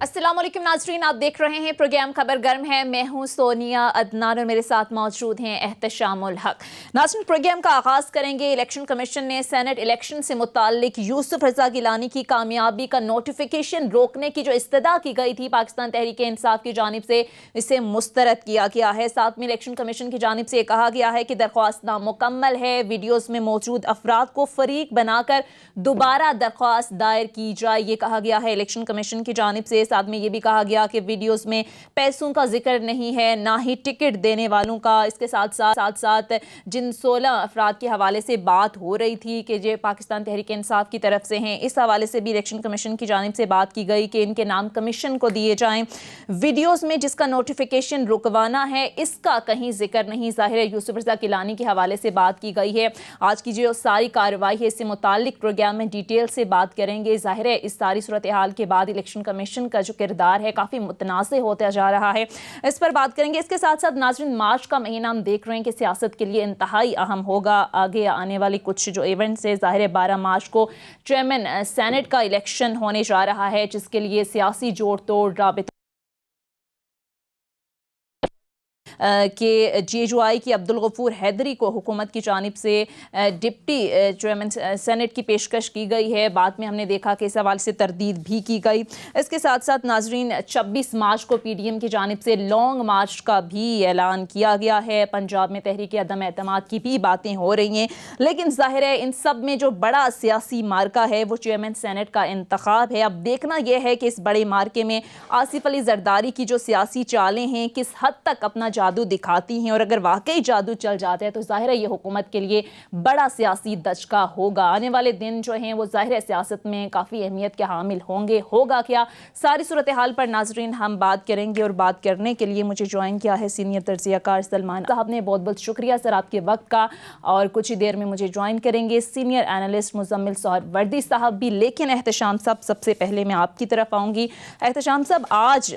अस्सलाम वालेकुम नाज़रीन, आप देख रहे हैं प्रोग्राम खबर गर्म है। मैं हूं सोनिया अदनान और मेरे साथ मौजूद हैं एहतशामुल हक। नाज़रीन, प्रोग्राम का आगाज़ करेंगे। इलेक्शन कमीशन ने सेनेट इलेक्शन से मुताल्लिक यूसुफ रज़ा गिलानी की कामयाबी का नोटिफिकेशन रोकने की जो इस्तदा की गई थी पाकिस्तान तहरीक इंसाफ की जानिब से, इसे मुस्तरद किया गया है। साथ में इलेक्शन कमीशन की जानिब से कहा गया है कि दरख्वास्त नामुकम्मल है, वीडियोज़ में मौजूद अफराद को फरीक बनाकर दोबारा दरख्वास्त दायर की जाए, ये कहा गया है इलेक्शन कमीशन की जानिब से। साथ में ये भी कहा गया कि वीडियोस में पैसों का जिक्र नहीं है, ना ही टिकट देने वालों का। इसके साथ साथ जिन 16 अफराद के हवाले से बात हो रही थी कि ये पाकिस्तान तहरीक इंसाफ की तरफ से हैं, इस हवाले से भी इलेक्शन कमीशन की जानिब से बात की गई कि इनके नाम कमीशन को दिए जाएं। वीडियोस में जिसका नोटिफिकेशन रुकवाना है, इसका कहीं जिक्र नहीं। ज़ाहिर है यूसुफ रज़ा गिलानी के हवाले से बात की गई है। आज की जो सारी कार्रवाई है, इससे मुताल्लिक प्रोग्राम में डिटेल से बात करेंगे। ज़ाहिर है इस सारी सूरत हाल के बाद इलेक्शन कमीशन का जो किरदार है काफ़ी मुतनाज़ होता जा रहा है, इस पर बात करेंगे। इसके साथ साथ नाज़रीन, मार्च का महीना हम देख रहे हैं कि सियासत के लिए इंतहाई अहम होगा। आगे आने वाली कुछ जो इवेंट्स है, ज़ाहिर है 12 मार्च को चेयरमैन सेनेट का इलेक्शन होने जा रहा है, जिसके लिए सियासी जोड़ तोड़ राबिता कि जेजुआई की अब्दुल गफूर हैदरी को हुकूमत की जानिब से डिप्टी चेयरमैन सेनेट की पेशकश की गई है। बाद में हमने देखा कि इस हवाले से तरदीद भी की गई। इसके साथ साथ नाजरीन, 26 मार्च को PDM की जानिब से लॉन्ग मार्च का भी ऐलान किया गया है। पंजाब में तहरीक अदम एतमाद की भी बातें हो रही हैं, लेकिन जाहिर है इन सब में जो बड़ा सियासी मार्का है वो चेयरमैन सेनेट का इंतखाब है। अब देखना यह है कि इस बड़े मार्के में आसिफ अली जरदारी की जो सियासी चालें हैं किस हद तक अपना जादू दिखाती हैं, और अगर वाकई जादू चल जाता है तो जाहिर है ये हुकूमत के लिए बड़ा सियासी दचका होगा। आने वाले दिन जो हैं वो जाहिर है सियासत में काफ़ी अहमियत के हामिल होंगे। होगा क्या, सारी सूरत हाल पर नाजरीन हम बात करेंगे, और बात करने के लिए मुझे ज्वाइन किया है सीनियर तज्ज़ियाकार सलमान साहब ने। बहुत बहुत शुक्रिया सर आपके वक्त का। और कुछ ही देर में मुझे ज्वाइन करेंगे सीनियर एनालिस्ट मुजम्मिल सोहरावर्दी साहब भी। लेकिन एहतशाम साहब, सबसे पहले मैं आपकी तरफ आऊँगी। एहतशाम साहब, आज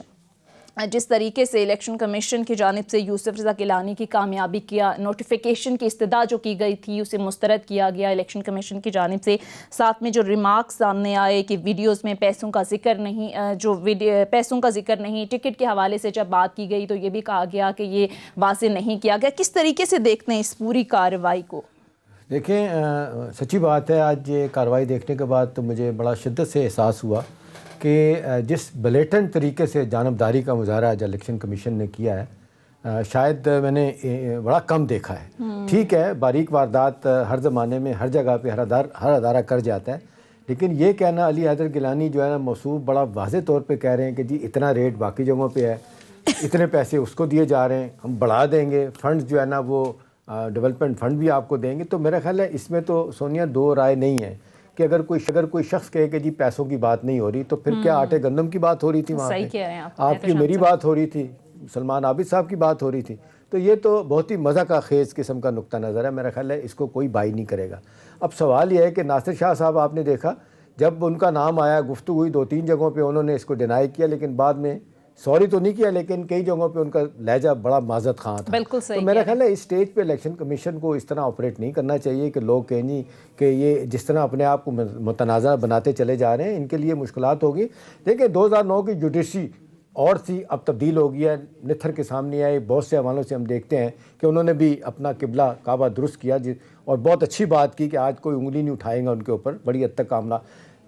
जिस तरीके से इलेक्शन कमीशन की जानिब से यूसुफ रज़ा गिलानी की कामयाबी किया नोटिफिकेशन की इस्तदा जो की गई थी उसे मुस्तरद किया गया इलेक्शन कमीशन की जानिब से। साथ में जो रिमार्क्स सामने आए कि वीडियोस में पैसों का जिक्र नहीं, पैसों का जिक्र नहीं, टिकट के हवाले से जब बात की गई तो ये भी कहा गया कि ये वाज़ेह नहीं किया गया। किस तरीके से देखते हैं इस पूरी कार्रवाई को? देखें, सच्ची बात है, आज ये कार्रवाई देखने के बाद तो मुझे बड़ा शिद्दत से एहसास हुआ कि जिस ब्लेटेंट तरीके से जानबदारी का मुजाहरा आज इलेक्शन कमीशन ने किया है, शायद मैंने बड़ा कम देखा है। ठीक है, बारीक वारदात हर ज़माने में हर जगह पे हर अदारा कर जाता है, लेकिन ये कहना अली हैदर गिलानी जो है ना मौसूफ बड़ा वाज़े तौर पे कह रहे हैं कि जी इतना रेट बाकी जगहों पे है, इतने पैसे उसको दिए जा रहे हैं, हम बढ़ा देंगे, फंड्स जो है ना वो डेवलपमेंट फ़ंड भी आपको देंगे। तो मेरा ख्याल है इसमें तो सोनिया दो राय नहीं है कि अगर कोई शख्स कहे कि जी पैसों की बात नहीं हो रही, तो फिर क्या आटे गंदम की बात हो रही थी वहाँ पे? आपकी मेरी बात हो रही थी, सलमान आबिद साहब की बात हो रही थी। तो ये तो बहुत ही मज़ा का खेज़ किस्म का नुक्ता नज़र है। मेरा ख्याल है इसको कोई बाई नहीं करेगा। अब सवाल यह है कि नासिर शाह साहब, आपने देखा जब उनका नाम आया, गुफ्तगू हुई 2-3 जगहों पर उन्होंने इसको डिनाई किया, लेकिन बाद में सॉरी तो नहीं किया, लेकिन कई जगहों पे उनका लहजा बड़ा माजत खां था। बिल्कुल सही। तो मेरा ख्याल है इस स्टेज पे इलेक्शन कमीशन को इस तरह ऑपरेट नहीं करना चाहिए कि लोग कहें जी कि ये जिस तरह अपने आप को मुतनाज़ा बनाते चले जा रहे हैं, इनके लिए मुश्किलात होगी। देखिए 2009 की जुडिशरी और थी, अब तब्दील हो गया है, निथर के सामने आए। बहुत से हवालों से हम देखते हैं कि उन्होंने भी अपना किबला काबा दुरुस्त किया और बहुत अच्छी बात की कि आज कोई उंगली नहीं उठाएगा उनके ऊपर। बड़ी हद तक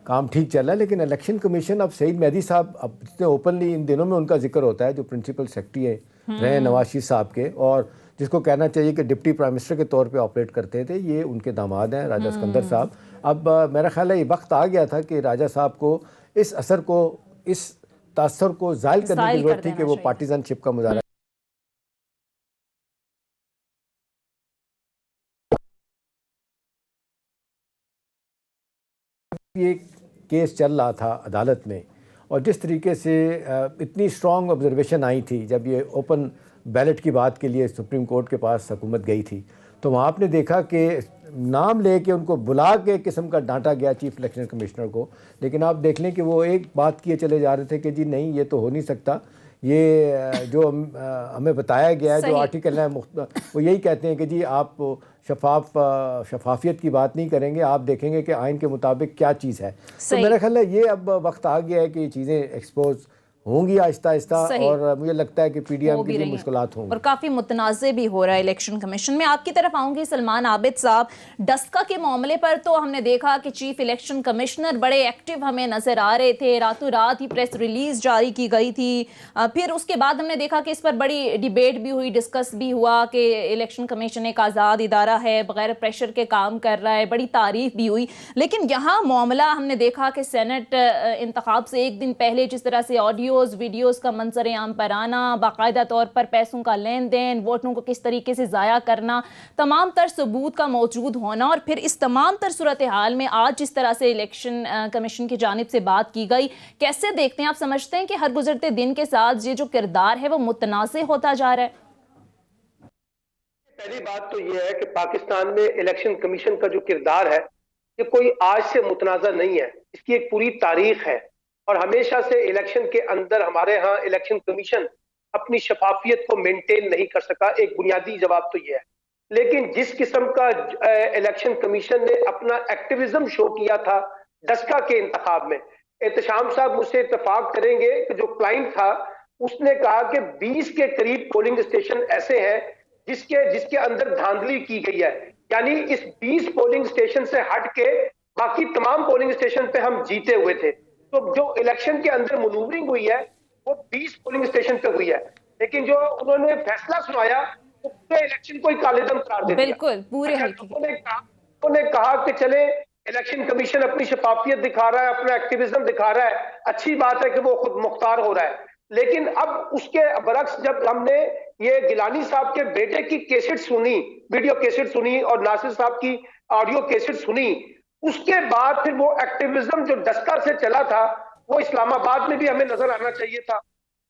काम ठीक चल रहा है। लेकिन इलेक्शन कमीशन, अब सईद मेहदी साहब, अब जितने ओपनली इन दिनों में उनका जिक्र होता है, जो प्रिंसिपल सेक्रेटरी रहे नवाज शरीफ साहब के, और जिसको कहना चाहिए कि डिप्टी प्राइम मिनिस्टर के तौर पे ऑपरेट करते थे, ये उनके दामाद हैं राजा सिकंदर साहब। अब मेरा ख्याल है ये वक्त आ गया था कि राजा साहब को इस असर को, इस तासर को ज़ाहिर करने की जरूरत थी कि वो पार्टीजनशिप का मुजाहरा। ये केस चल रहा था अदालत में, और जिस तरीके से इतनी स्ट्रॉन्ग ऑब्जर्वेशन आई थी जब ये ओपन बैलेट की बात के लिए सुप्रीम कोर्ट के पास हुकूमत गई थी, तो वहाँ आपने देखा कि नाम लेके उनको बुला के किस्म का डांटा गया चीफ इलेक्शन कमिश्नर को। लेकिन आप देख लें कि वो एक बात किए चले जा रहे थे कि जी नहीं, ये तो हो नहीं सकता, ये जो हमें बताया गया है, जो आर्टिकल है, वो यही कहते हैं कि जी आप शफाफियत की बात नहीं करेंगे, आप देखेंगे कि आइन के मुताबिक क्या चीज़ है। तो मेरा ख्याल है ये अब वक्त आ गया है कि चीज़ें एक्सपोज होंगी आहिस्ता आहिस्ता, सही। और मुझे लगता है कि हो पीडीएम भी के लिए रही हैं। मुश्किलात होंगी। और काफी मुतनाज़े भी हो रहा है इलेक्शन कमीशन में। आपकी तरफ आऊंगी सलमान आबिद साहब, डस्का के मामले पर तो हमने देखा कि चीफ इलेक्शन कमिश्नर बड़े एक्टिव हमें नजर आ रहे थे, रातों रात ही प्रेस रिलीज जारी की गई थी। फिर उसके बाद हमने देखा कि इस पर बड़ी डिबेट भी हुई, डिस्कस भी हुआ कि इलेक्शन कमीशन एक आज़ाद इदारा है, बगैर प्रेशर के काम कर रहा है, बड़ी तारीफ भी हुई। लेकिन यहाँ मामला हमने देखा कि सेनेट इंतखाब से एक दिन पहले जिस तरह से ऑडियोज वीडियोज का मंजर आम पर आना, बाकायदा तौर पर पैसों का लेन देन, वोटों को किस तरीके से ज़ाया करना, तमाम तर सबूत का मौजूद होना, और फिर इस तमाम तर सूरत हाल में आज जिस तरह से इलेक्शन कमीशन की जानिब से बात की गई, कैसे देखते हैं आप? समझते हैं कि हर गुजरते दिन के साथ ये जो किरदार है वो मुतनाज़े होता जा रहा है? पहली बात तो यह है कि पाकिस्तान में इलेक्शन कमीशन का जो किरदार है ये कोई आज से मुतनाज़ा नहीं है, इसकी एक पूरी तारीख है। और हमेशा से इलेक्शन के अंदर हमारे यहाँ इलेक्शन कमीशन अपनी शफाफियत को मेंटेन नहीं कर सका, एक बुनियादी जवाब तो यह है। लेकिन जिस किस्म का इलेक्शन कमीशन ने अपना एक्टिविज्म शो किया था डस्का के इंतखाब में, एहतशाम साहब मुझसे इत्तेफाक करेंगे कि जो क्लाइंट था उसने कहा कि 20 के करीब पोलिंग स्टेशन ऐसे हैं जिसके अंदर धांधली की गई है, यानी इस 20 पोलिंग स्टेशन से हट के बाकी तमाम पोलिंग स्टेशन पे हम जीते हुए थे। तो जो इलेक्शन के अंदर मनूवरिंग हुई है वो 20 पोलिंग स्टेशन पे हुई है, लेकिन जो उन्होंने फैसला सुनाया वो पूरे इलेक्शन को ही कालेदम करार दे दिया। बिल्कुल, पूरे उन्होंने कहा कि चले इलेक्शन कमीशन अपनी शफाफियत दिखा रहा है, अपना एक्टिविज्म दिखा रहा है, अच्छी बात है कि वो खुद मुख्तार हो रहा है। लेकिन अब उसके बरक्स जब हमने ये गिलानी साहब के बेटे की कैसेट सुनी, वीडियो कैसेट सुनी, और नासिर साहब की ऑडियो कैसेट सुनी, उसके बाद फिर वो एक्टिविज्म जो डस्का से चला था वो इस्लामाबाद में भी हमें नजर आना चाहिए था।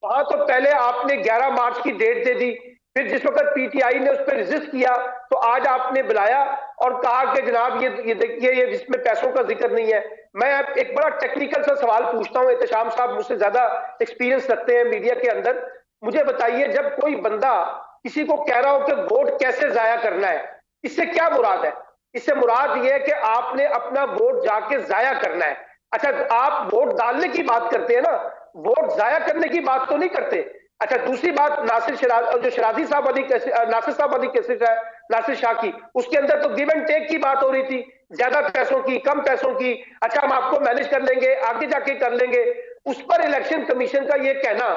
वहां तो पहले आपने 11 मार्च की डेट दे दी, फिर जिस वक्त पीटीआई ने उस पर रेजिस्ट किया तो आज आपने बुलाया और कहा कि जनाब ये देखिए ये इसमें पैसों का जिक्र नहीं है। मैं एक बड़ा टेक्निकल सा सवाल पूछता हूं, एहतशाम साहब मुझसे ज्यादा एक्सपीरियंस रखते हैं मीडिया के अंदर, मुझे बताइए जब कोई बंदा किसी को कह रहा हो कि वोट कैसे जाया करना है, इससे क्या मुराद है? इससे मुराद यह है कि आपने अपना वोट जाके जाया करना है। अच्छा, आप वोट डालने की बात करते हैं ना, वोट जाया करने की बात तो नहीं करते। अच्छा, दूसरी बात नासिर शराजी साहब वाली नासिर साहब वाली कैसेट है नासिर शाह की, उसके अंदर तो गिव एंड टेक की बात हो रही थी, ज्यादा पैसों की, कम पैसों की, अच्छा हम आपको मैनेज कर लेंगे, आगे जाके कर लेंगे। उस पर इलेक्शन कमीशन का ये कहना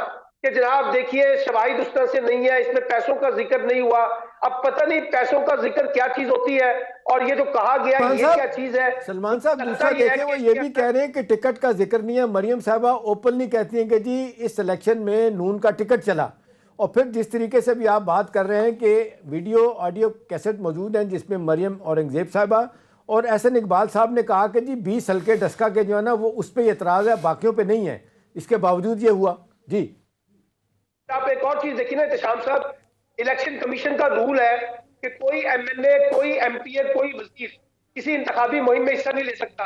कि जनाब देखिए शवाहिद उस तरह से नहीं है, इसमें पैसों का जिक्र नहीं हुआ। अब पता नहीं पैसों का जिक्र क्या चीज होती है और ये जो कहा गया है ये क्या चीज है। सलमान साहब दूसरा देखें, वो ये भी कह रहे हैं कि टिकट का जिक्र नहीं है। मरियम साहबा ओपनली कहती हैं कि जी इस इलेक्शन में नून का टिकट चला, और फिर जिस तरीके से भी आप बात कर रहे हैं कि वीडियो ऑडियो कैसेट मौजूद हैं जिसमें मरियम औरंगजेब साहबा और एहसन इकबाल साहब ने कहा कि जी 20 हल्के डस्का के जो है ना वो उस पर एतराज़ है, बाकियों पे नहीं है, इसके बावजूद ये हुआ। जी आप एक और चीज देखिए ना एहतशाम साहब, इलेक्शन कमीशन का रूल है कि कोई एमएलए, कोई एमपीए, कोई वजीर किसी इंतखाबी मुहिम में हिस्सा नहीं ले सकता।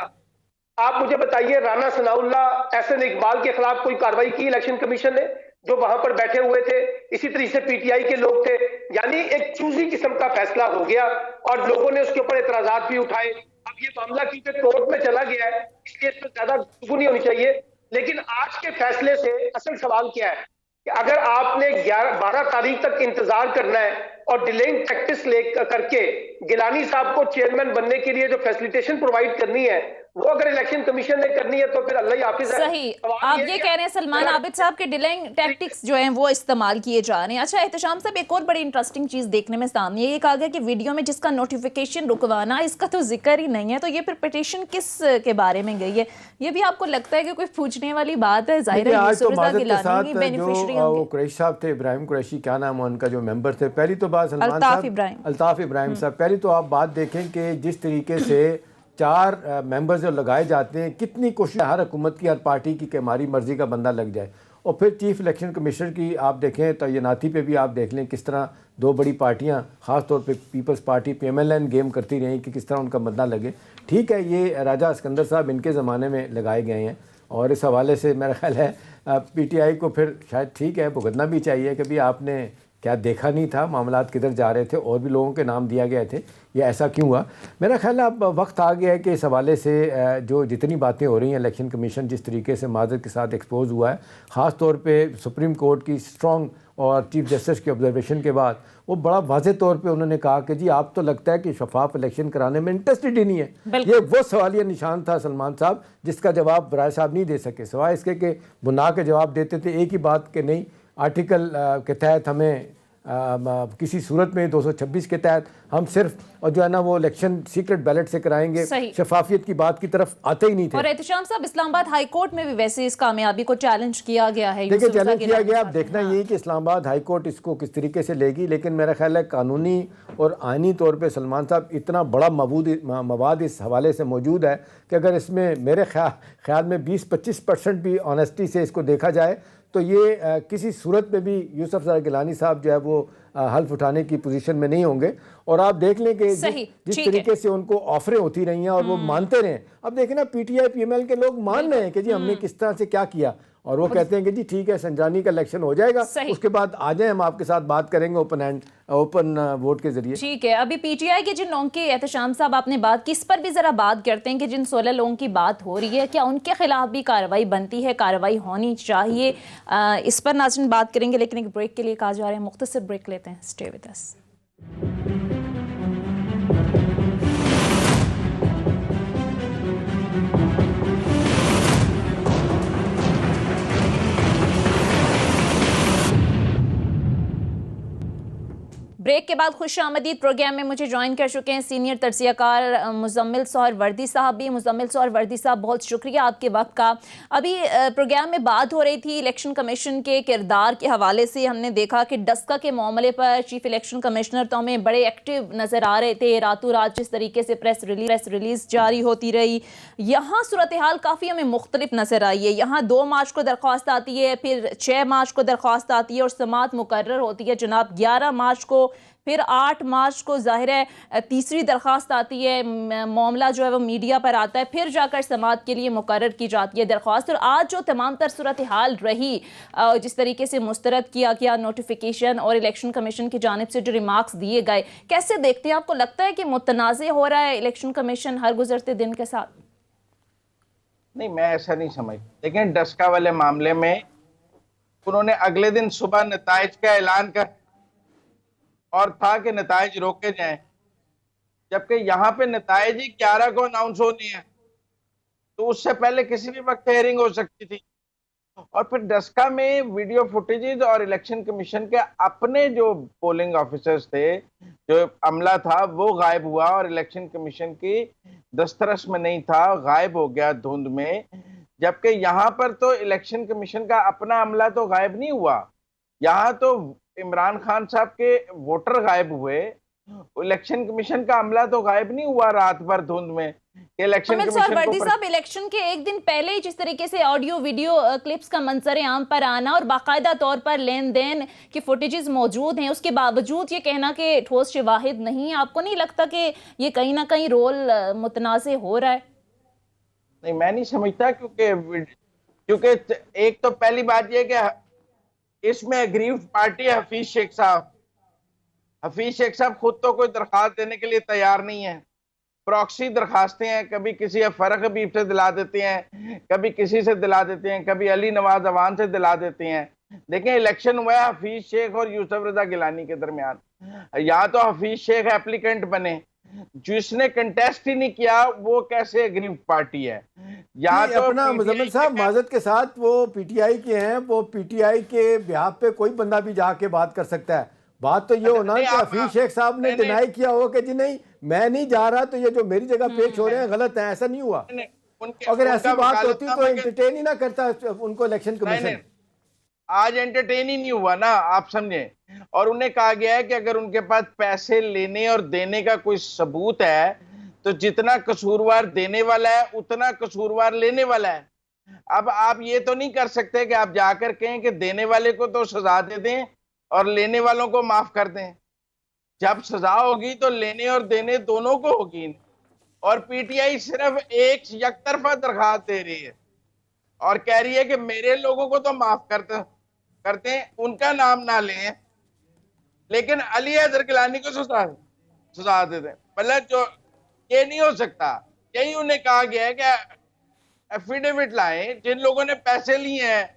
आप मुझे बताइए राना सनाउल्लाह, एहसन इकबाल के खिलाफ कोई कार्रवाई की इलेक्शन कमीशन ने जो वहां पर बैठे हुए थे? इसी तरीके से पीटीआई के लोग थे, यानी एक चूजी किस्म का फैसला हो गया और लोगों ने उसके ऊपर एतराजात भी उठाए। अब ये मामला क्योंकि कोर्ट में चला गया है इसलिए इस पर ज्यादा गुफ्तगू नहीं होनी चाहिए, लेकिन आज के फैसले से असल सवाल क्या है कि अगर आपने 12 तारीख तक इंतजार करना है और डिलेइंग टैक्टिक्स ले करके गिलानी साहब को चेयरमैन बनने के लिए जो फैसिलिटेशन प्रोवाइड करनी है वो अगर इलेक्शन कमीशन ने करनी है तो फिर अल्लाह ही हाफिज है। सही, आप ये कह रहे हैं सलमान आबिद साहब के डिलेइंग टैक्टिक्स जो हैं वो इस्तेमाल किए जा रहे हैं। अच्छा एहतशाम साहब, एक और बड़ी इंटरेस्टिंग चीज देखने में सामने ये कहा गया कि वीडियो में जिसका नोटिफिकेशन रुकवाना इसका तो जिक्र ही नहीं है, तो ये फिर पिटीशन किस के बारे में गई है? ये भी आपको लगता है कि कोई पूछने वाली बात है? जाहिर है आज तो माजरत के साथ बेनिफिशियरी जो वो कुरैशी साहब थे, इब्राहिम कुरैशी क्या नाम है उनका, जो मेंबर थे, पहली तो बात सलमान साहब अल्ताफ इब्राहिम साहब, पहली तो आप बात देखें कि जिस तरीके से 4 मेंबर्स जो लगाए जाते हैं, कितनी कोशिश हर हुकूमत की, हर पार्टी की कि हमारी मर्जी का बंदा लग जाए। और फिर चीफ इलेक्शन कमिश्नर की आप देखें तैनाती पे भी आप देख लें किस तरह 2 बड़ी पार्टियां, ख़ास तौर पे पीपल्स पार्टी PMLN गेम करती रही कि किस तरह उनका बंदा लगे। ठीक है, ये राजा सिकंदर साहब इनके ज़माने में लगाए गए हैं और इस हवाले से मेरा ख्याल है PTI को फिर शायद ठीक है भुगतना भी चाहिए कि भाई आपने क्या देखा नहीं था मामलात किधर जा रहे थे, और भी लोगों के नाम दिया गए थे, या ऐसा क्यों हुआ? मेरा ख्याल है अब वक्त आ गया है कि इस हवाले से जो जितनी बातें हो रही हैं, इलेक्शन कमीशन जिस तरीके से माजर के साथ एक्सपोज हुआ है, ख़ास तौर पे सुप्रीम कोर्ट की स्ट्रॉन्ग और चीफ जस्टिस की ऑब्जर्वेशन के बाद वो बड़ा वाज़े तौर पे उन्होंने कहा कि जी आप तो लगता है कि शफाफ इलेक्शन कराने में इंटरेस्टेड ही नहीं है। ये वो सवालिया निशान था सलमान साहब जिसका जवाब राय साहब नहीं दे सके, सिवाय इसके कि बुना के जवाब देते थे एक ही बात कि नहीं आर्टिकल के तहत हमें किसी सूरत में 226 के तहत हम सिर्फ और जो है ना वो इलेक्शन सीक्रेट बैलेट से कराएंगे, शफाफियत की बात की तरफ आते ही नहीं थे। और एहतशाम साहब इस्लामाबाद हाई कोर्ट में भी वैसे इस कामयाबी को चैलेंज किया गया है। देखिए चैलेंज किया गया, अब देखना यही कि इस्लामाबाद हाई कोर्ट इसको किस तरीके से लेगी, लेकिन मेरा ख्याल है कानूनी और आइनी तौर पर सलमान साहब इतना बड़ा मवाद इस हवाले से मौजूद है कि अगर इसमें मेरे ख्याल में 20-25% भी ऑनेस्टी से इसको देखा जाए तो ये किसी सूरत में भी यूसुफ जरा गिलानी साहब जो है वो हल्फ उठाने की पोजीशन में नहीं होंगे। और आप देख लें कि जिस तरीके से उनको ऑफरें होती रही हैं और वो मानते रहे। अब देखें ना पीटीआई पीएमएल के लोग मान रहे हैं कि जी हमने किस तरह से क्या किया, और वो कहते हैं कि जी ठीक है संजानी का इलेक्शन हो जाएगा, उसके बाद आ जाए हम आपके साथ बात करेंगे ओपन वोट के जरिए। ठीक है, अभी पीटीआई के जिन लोगों की एहतशाम साहब आपने बात की, इस पर भी जरा बात करते हैं कि जिन 16 लोगों की बात हो रही है क्या उनके खिलाफ भी कार्रवाई बनती है, कार्रवाई होनी चाहिए, इस पर नाज़रीन बात करेंगे। लेकिन एक ब्रेक के लिए कहा जा रहा है, मुख्तसर ब्रेक लेते हैं, स्टे विद अस। ब्रेक के बाद खुश आमदीद प्रोग्राम में मुझे ज्वाइन कर चुके हैं सीनियर तजज़ियाकार मुज़म्मिल सोहरवर्दी साहब भी। मुज़म्मिल सोहरवर्दी साहब बहुत शुक्रिया आपके वक्त का। अभी प्रोग्राम में बात हो रही थी इलेक्शन कमीशन के किरदार के हवाले से, हमने देखा कि डस्का के मामले पर चीफ इलेक्शन कमिश्नर तो हमें बड़े एक्टिव नज़र आ रहे थे, रातों रात जिस तरीके से प्रेस रिलीज़ जारी होती रही। यहाँ सूरत हाल काफ़ी हमें मुख्तलिफ नज़र आई है। यहाँ 2 मार्च को दरख्वास्त आती है, फिर 6 मार्च को दरख्वास्त आती है और समाअत मुकर्रर होती है जनाब 11 मार्च को, फिर 8 मार्च को ज़ाहिर है तीसरी दरख्वास्त आती है, मामला जो है वो मीडिया पर आता है, फिर जाकर समाअत के लिए मुकर्रर की जाती है दरख्वास्त। और आज जो तमाम तर सूरत हाल रही, जिस तरीके से मुस्तरद किया गया नोटिफिकेशन और इलेक्शन कमीशन की जानिब से जो रिमार्क्स दिए गए, कैसे देखते हैं? आपको लगता है कि मुतनाज़े हो रहा है इलेक्शन कमीशन हर गुजरते दिन के साथ? नहीं, मैं ऐसा नहीं समझ। लेकिन डस्का वाले मामले में उन्होंने अगले दिन सुबह नताइज का ऐलान कर और था कि नताइज रोके जाएं, जबकि यहाँ पे नताइज ही 11 को अनाउंस होनी है, तो उससे पहले किसी भी वक्त हेयरिंग हो सकती थी। और फिर डस्का में वीडियो फुटेजेस और इलेक्शन कमीशन के अपने जो पोलिंग ऑफिसर्स थे, जो अमला था, वो गायब हुआ और इलेक्शन कमीशन की दस्तरस में नहीं था, गायब हो गया धुंध में। जबकि यहाँ पर तो इलेक्शन कमीशन का अपना अमला तो गायब नहीं हुआ, यहाँ तो इमरान खान साहब के वोटर गायब हुए, इलेक्शन कमीशन का अमला तो गायब नहीं हुआ रात भर धुंध में। इलेक्शन वर्दी साहब, इलेक्शन के एक दिन पहले ही जिस तरीके से ऑडियो वीडियो क्लिप्स का मंजर आम पर आना और बाकायदा तौर पर लेन देन की फुटेजेस मौजूद हैं, उसके बावजूद ये कहना कि ठोस शवाहिद नहीं है, आपको नहीं लगता कि ये कहीं ना कहीं रोल मुतनाज़े हो रहा है? नहीं, मैं नहीं समझता, क्योंकि एक तो पहली बात यह कि इसमें अग्रीव पार्टी है हफीज शेख साहब। हफीज शेख साहब खुद तो कोई दरखास्त देने के लिए तैयार नहीं है, प्रॉक्सी दरखास्तें हैं, कभी किसी फरक हबीब से दिला देते हैं, कभी किसी से दिला देते हैं, कभी अली नवाज अवान से दिला देते हैं। देखें, इलेक्शन हुआ है हफीज शेख और यूसुफ रजा गिलानी के दरमियान, यहाँ तो हफीज शेख एप्लीकेंट बने, जिसने कंटेस्ट ही नहीं किया वो कैसे अग्रीव पार्टी है? यहाँ तो अपना मुज़म्मिल साहब माजरत के साथ वो पीटीआई के हैं, वो पीटीआई के बिहाफ पे कोई बंदा भी जाके बात कर सकता है। बात तो ये होना कि हफीज शेख साहब ने डिनाई किया हो कि जी नहीं मैं नहीं जा रहा, तो ये जो मेरी जगह पेश हो रहे हैं गलत है, ऐसा नहीं हुआ। अगर ऐसी बात होती तो एंटरटेन ही ना करता उनको इलेक्शन कमीशन। आज एंटरटेन ही नहीं हुआ ना, आप समझे। और उन्हें कहा गया है कि अगर उनके पास पैसे लेने और देने का कोई सबूत है तो जितना कसूरवार देने वाला है उतना कसूरवार लेने वाला है। अब आप ये तो नहीं कर सकते कि आप जाकर कहें कि देने वाले को तो सजा दे दें और लेने वालों को माफ कर दें। जब सजा होगी तो लेने और देने दोनों को होगी। और पीटीआई सिर्फ एक यकतरफा दरखास्त दे रही है और कह रही है कि मेरे लोगों को तो माफ करते हैं, उनका नाम ना लें। लेकिन अली हैदर गिलानी को सजा देते हैं। मतलब जो ये नहीं हो सकता। यही उन्हें कहा गया है कि एफिडेविट लाएं, जिन लोगों ने पैसे लिए हैं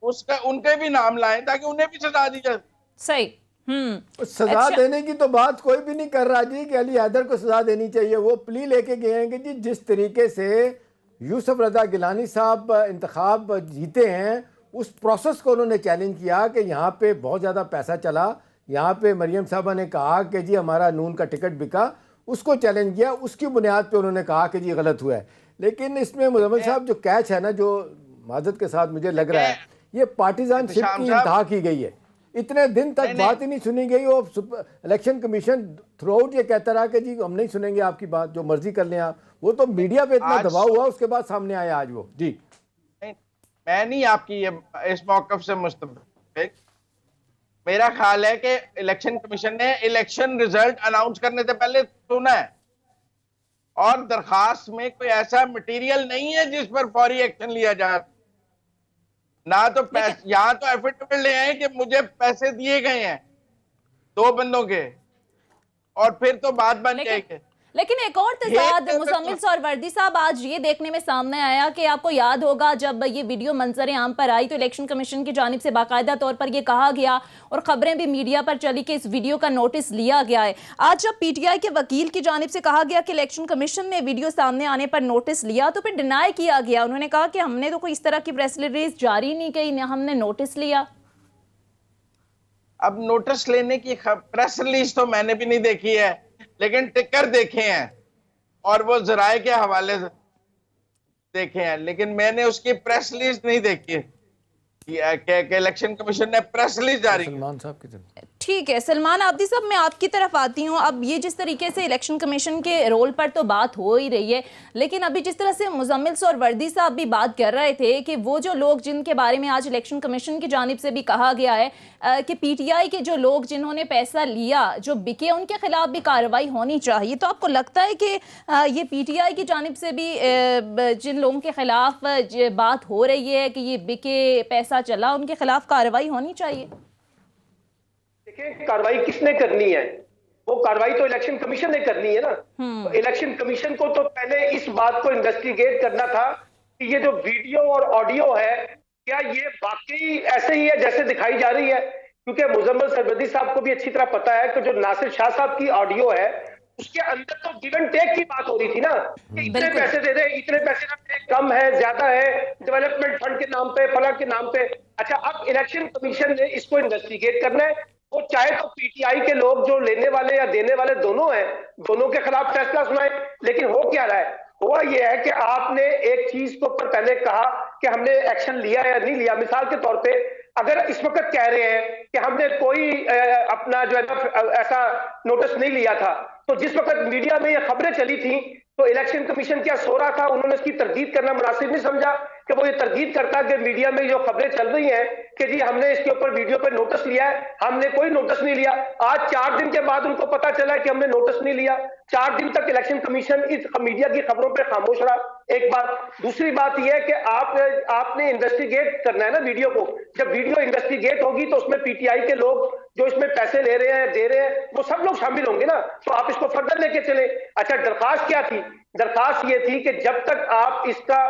उसका उनके भी नाम लाएं ताकि उन्हें भी सजा दी जाए। सही। सजा अच्छा। देने की तो बात कोई भी नहीं कर रहा जी कि अली हैदर को सजा देनी चाहिए। वो प्ली लेके गए हैं कि जी जिस तरीके से यूसुफ रजा गिलानी साहब इंतखाब जीते हैं उस प्रोसेस को उन्होंने चैलेंज किया कि यहाँ पे बहुत ज़्यादा पैसा चला, यहाँ पे मरियम साहबा ने कहा कि जी हमारा नून का टिकट बिका, उसको चैलेंज किया, उसकी बुनियाद पे उन्होंने कहा कि जी गलत हुआ है। लेकिन इसमें मुजम्मिल साहब जो कैच है ना, जो माजत के साथ मुझे लग रहा है, ये पार्टिजानशिप की इंतहा की गई है। इतने दिन तक बात ही नहीं सुनी गई। वो इलेक्शन कमीशन थ्रू आउट ये कहता रहा कि जी हम नहीं सुनेंगे आपकी बात, जो मर्जी कर लें आप। वो तो मीडिया पे इतना दबाव हुआ, उसके बाद सामने आया आज वो। जी मैं नहीं आपकी ये इस मौकफ से मुस्तफिक। मेरा ख्याल है कि इलेक्शन कमीशन ने इलेक्शन रिजल्ट अनाउंस करने से पहले सुना है और दरखास्त में कोई ऐसा मटेरियल नहीं है जिस पर फौरी एक्शन लिया जाए। ना तो यहाँ तो एफिडेविट ले आए कि मुझे पैसे दिए गए हैं 2 बंदों के, और फिर तो बात बन जाएगी। लेकिन एक और तजाद मुज़म्मिल सोहरावर्दी साहब, आज ये देखने में सामने आया कि आपको याद होगा जब ये वीडियो मंजर आम पर आई तो इलेक्शन कमीशन की जानिब से बाकायदा तौर पर ये कहा गया और खबरें भी मीडिया पर चली कि इस वीडियो का नोटिस लिया गया है। आज जब पीटीआई के वकील की जानिब से कहा गया कि इलेक्शन कमीशन ने वीडियो सामने आने पर नोटिस लिया, तो फिर डिनाई किया गया। उन्होंने कहा कि हमने तो कोई इस तरह की प्रेस रिलीज जारी नहीं की, ना हमने नोटिस लिया। अब नोटिस लेने की प्रेस रिलीज तो मैंने भी नहीं देखी है, लेकिन टिकर देखे हैं और वो जराए के हवाले से देखे हैं, लेकिन मैंने उसकी प्रेस रिलीज नहीं देखी है कि इलेक्शन कमीशन ने प्रेस रिलीज जारी की। सलमान साहब की तरफ। ठीक है सलमान आब्दी साहब, मैं आपकी तरफ आती हूँ। अब ये जिस तरीके से इलेक्शन कमीशन के रोल पर तो बात हो ही रही है, लेकिन अभी जिस तरह से मुज़म्मिल सोहरावर्दी साहब भी बात कर रहे थे कि वो जो लोग जिनके बारे में आज इलेक्शन कमीशन की जानिब से भी कहा गया है कि पीटीआई के जो लोग जिन्होंने पैसा लिया, जो बिके, उनके खिलाफ भी कार्रवाई होनी चाहिए, तो आपको लगता है कि ये पीटीआई की जानिब से भी जिन लोगों के खिलाफ बात हो रही है कि ये बिके, पैसा चला, उनके खिलाफ कार्रवाई होनी चाहिए? देखिए, कार्रवाई किसने करनी है? वो कार्रवाई तो इलेक्शन कमीशन ने करनी है ना। तो इलेक्शन कमीशन को तो पहले इस बात को इन्वेस्टिगेट करना था कि ये जो वीडियो और ऑडियो है, क्या ये वाकई ऐसे ही है जैसे दिखाई जा रही है? क्योंकि मुज़म्मिल सोहरावर्दी साहब को भी अच्छी तरह पता है कि जो नासिर शाह साहब की ऑडियो है उसके अंदर तो गिव एंड टेक की बात हो रही थी ना, कि इतने पैसे दे दे, इतने पैसे कम है, ज्यादा है, डेवलपमेंट फंड के नाम पे, फला के नाम पे। अच्छा, अब इलेक्शन कमीशन ने इसको इन्वेस्टिगेट करना है। वो चाहे तो पीटीआई के लोग जो लेने वाले या देने वाले दोनों हैं, दोनों के खिलाफ फैसला सुनाए। लेकिन हो क्या रहा है? हुआ यह है कि आपने एक चीज के ऊपर पहले कहा कि हमने एक्शन लिया या नहीं लिया। मिसाल के तौर पे अगर इस वक्त कह रहे हैं कि हमने कोई अपना जो है ना ऐसा नोटिस नहीं लिया था, तो जिस वक्त मीडिया में ये खबरें चली थी तो इलेक्शन कमीशन क्या सो रहा था? उन्होंने इसकी तरदीद करना मुनासिब नहीं समझा कि वो ये तरदीद करता कि मीडिया में जो खबरें चल रही हैं कि जी हमने इसके ऊपर वीडियो पे नोटिस लिया है, हमने कोई नोटिस नहीं लिया। आज 4 दिन के बाद उनको पता चला कि हमने नोटिस नहीं लिया। 4 दिन तक इलेक्शन कमीशन इस मीडिया की खबरों पे खामोश रहा। एक बात। दूसरी बात यह है कि आपने इन्वेस्टिगेट करना है ना वीडियो को। जब वीडियो इन्वेस्टिगेट होगी तो उसमें पीटीआई के लोग जो इसमें पैसे ले रहे हैं, दे रहे हैं, वो सब लोग शामिल होंगे ना। तो आप इसको फर्दर लेके चले। अच्छा, दरखास्त क्या थी? दरखास्त ये थी कि जब तक आप इसका